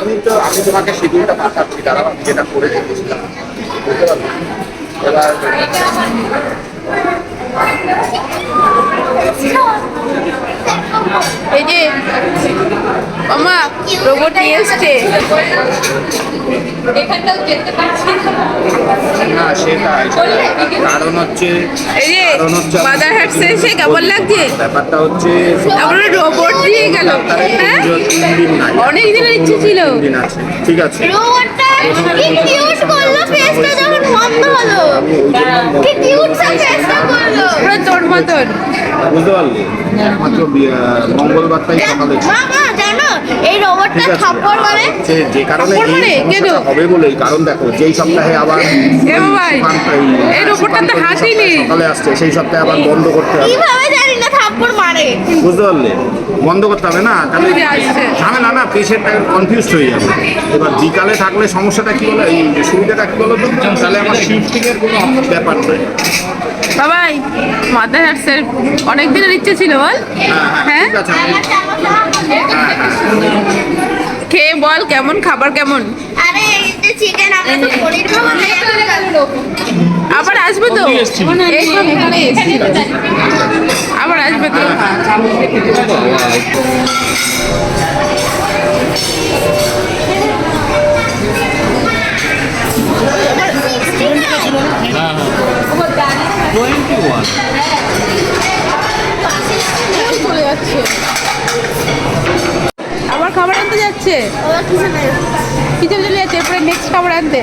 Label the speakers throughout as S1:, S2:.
S1: আমি তোমাকে শিডিউলটা পাঠাচ্ছি, তারা যেটা করে রেখেছিলাম, বুঝতে পারবে? এবার
S2: এই যে মামা রোবট নিয়ে এসছে।
S1: না সেটাই, কারণ হচ্ছে
S2: এই যে মাদার হাটসে এসে কেমন লাগছে?
S1: ব্যাপারটা হচ্ছে
S2: আমরা রোবট দিয়ে গেল। হ্যাঁ
S1: 3 দিন নাই,
S2: অনেক দিনের ইচ্ছে ছিল।
S1: 3 দিন আছে, ঠিক আছে।
S3: রোবটটা কি কিউট করলো, ফেসটা যখন বন্ধ হলো কি কিউট সা ফেসটা করলো,
S2: পুরো তোর মতন।
S1: বুঝতে পারলি? একমাত্র মঙ্গলবারটাই সকালে ছিল।
S3: মামা জানো এই রোবটটা
S1: ঠিক আছে,
S3: থাপ্পড় মারে?
S1: যে কারণে
S2: থাপ্পড় মারে?
S1: এই
S2: কেন?
S1: সমস্যাটা হবে বলেই, কারণ দেখো যেই সপ্তাহে আবার
S2: এ ভাই, এই রোবটটা তো হাসিনি।
S1: সকালে আসছে, সেই সপ্তাহে আবার বন্ধ করতে হবে,
S3: কিভাবে জানি না থাপ্পড় মারে?
S1: বুঝতে পারলে? বন্ধ করতে হবে না, তাহলে
S2: বুঝে আসছে।
S1: ঝামেলা না, পেশেন্টটা কনফিউজ হয়ে যাবে। এবার বিকালে থাকলে সমস্যাটা কি বলো, এই সুবিধাটা কি বলো তো, তাহলে আমার শিফটিং এর কোনো ব্যাপার নেই।
S2: বাবাই মাদার হাটসের অনেক দিনের ইচ্ছে ছিল বল। হ্যাঁ
S1: ঠিক আছে,
S2: খেয়ে বল কেমন, খাবার কেমন?
S3: আরে এই যে চিকেন, আমরা তো পনির খাবো না।
S2: আবার আসবে তো, এইসব এখানে এসেছিল, আবার আসবে তো। চলে যাচ্ছে, আবার খাবার আনতে যাচ্ছে,
S3: ওরা কিছু নেই।
S2: কিচেন চলে যাচ্ছে, এরপরে নেক্সট খাবার আনতে।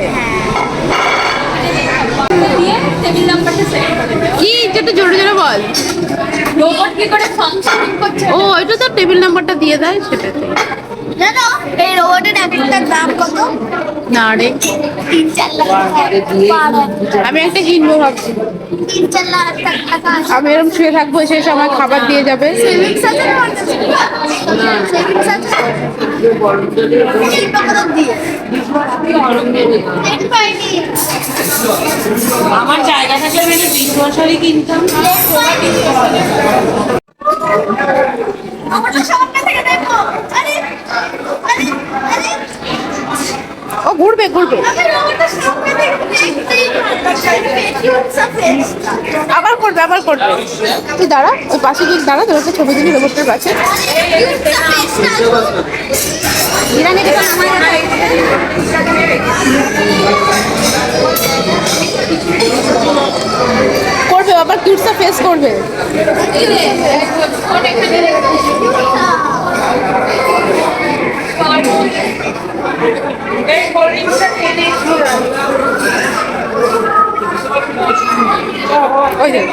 S4: টেবিল নাম্বারটা সেট করে দাও।
S2: কি একটু জোরে জোরে বল।
S4: রোবট কি করে ফাংশনিং করছে?
S2: ও এটা তো টেবিল নাম্বারটা দিয়ে দেয় সেটাতে।
S3: জানো এই রোবটের একটার দাম কত?
S2: না রে,
S3: 3-4 লাখ টাকা।
S2: আমি একটা কিনবো ভাবছি।
S3: 3-4 লাখ টাকা।
S2: আমি এরকম শুয়ে থাকবো, সে সময় খাবার দিয়ে যাবে।
S3: সেভিংস আছে না? সেভিংস আছে? এই টাকা দিয়ে দেখতে পাইনি।
S4: আমার জায়গা থাকলে আমি একটা ডিশওয়াশারই কিনতাম।
S3: আমারটা সামনে থেকে দেখো। আরে আরে আরে
S2: ও ঘুরবে ঘুরবে,
S3: আমি রোবটটা সামনে থেকে দেখতেই পাচ্ছি। কিউট সা ফেস।
S2: আবার করবে আবার করবে। তুই দাঁড়া, ওই পাশে গিয়ে দাঁড়া, তোর একটা ছবি দিবি রোবটের কাছে।
S3: কিউট সা ফেসটা।
S2: ইরানি দোকান আমার করবে, আবার কিউটসা ফেস করবে। ওই দেখ।